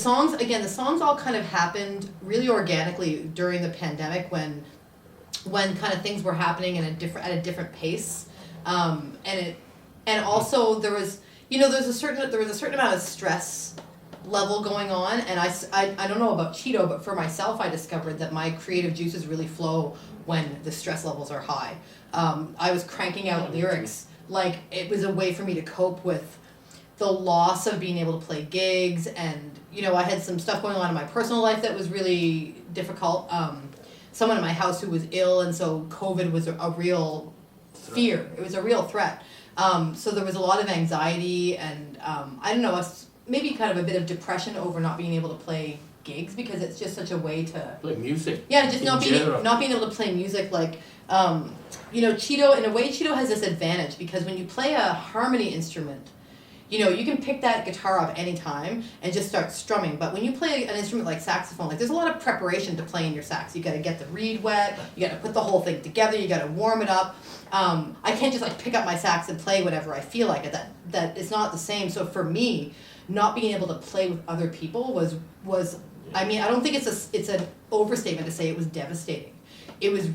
the songs all kind of happened really organically during the pandemic when kind of things were happening at a different pace, and also there was a certain amount of stress level going on, and I don't know about Chito, but for myself I discovered that my creative juices really flow when the stress levels are high. I was cranking out lyrics like it was a way for me to cope with the loss of being able to play gigs, and I had some stuff going on in my personal life that was really difficult. Someone in my house who was ill, and so COVID was a real fear. It was a real threat. So there was a lot of anxiety, and I don't know, maybe kind of a bit of depression over not being able to play gigs, because it's just such a way to play music. Yeah, just not being able to play music. Like Chito, in a way, Chito has this advantage, because when you play a harmony instrument, you can pick that guitar up any time and just start strumming. But when you play an instrument like saxophone, like there's a lot of preparation to playing your sax. You got to get the reed wet. You got to put the whole thing together. You got to warm it up. I can't just like pick up my sax and play whatever I feel like. That it's not the same. So for me, not being able to play with other people was I mean, I don't think it's an overstatement to say it was devastating. It was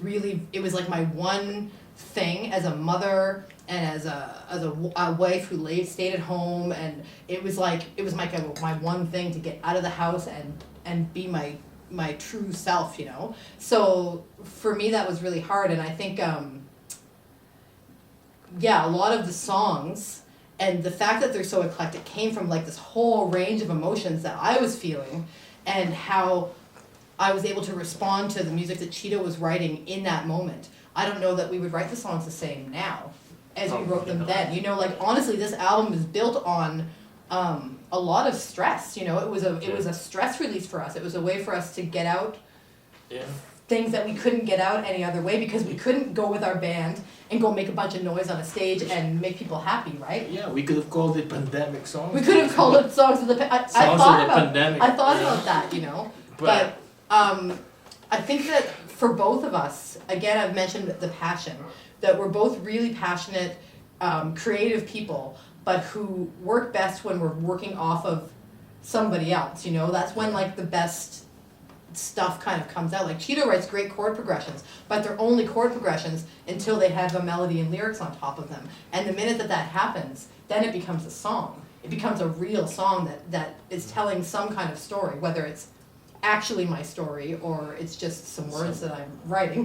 like my one thing as a mother and as a wife who stayed at home, and it was my one thing to get out of the house and be my true self, So for me that was really hard, and I think a lot of the songs and the fact that they're so eclectic came from like this whole range of emotions that I was feeling, and how I was able to respond to the music that Chito was writing in that moment. I don't know that we would write the songs the same now as we wrote them then. Like honestly, this album is built on a lot of stress. It was a stress release for us. It was a way for us to get out things that we couldn't get out any other way, because we couldn't go with our band and go make a bunch of noise on a stage and make people happy, right? Yeah, we could have called it pandemic songs. We could have called it songs of the I thought about that, But I think that for both of us, again, I've mentioned the passion, that we're both really passionate, creative people, but who work best when we're working off of somebody else, That's when like the best stuff kind of comes out. Like Chito writes great chord progressions, but they're only chord progressions until they have a melody and lyrics on top of them. And the minute that happens, then it becomes a song. It becomes a real song that is telling some kind of story, whether it's actually my story or it's just some words that I'm writing,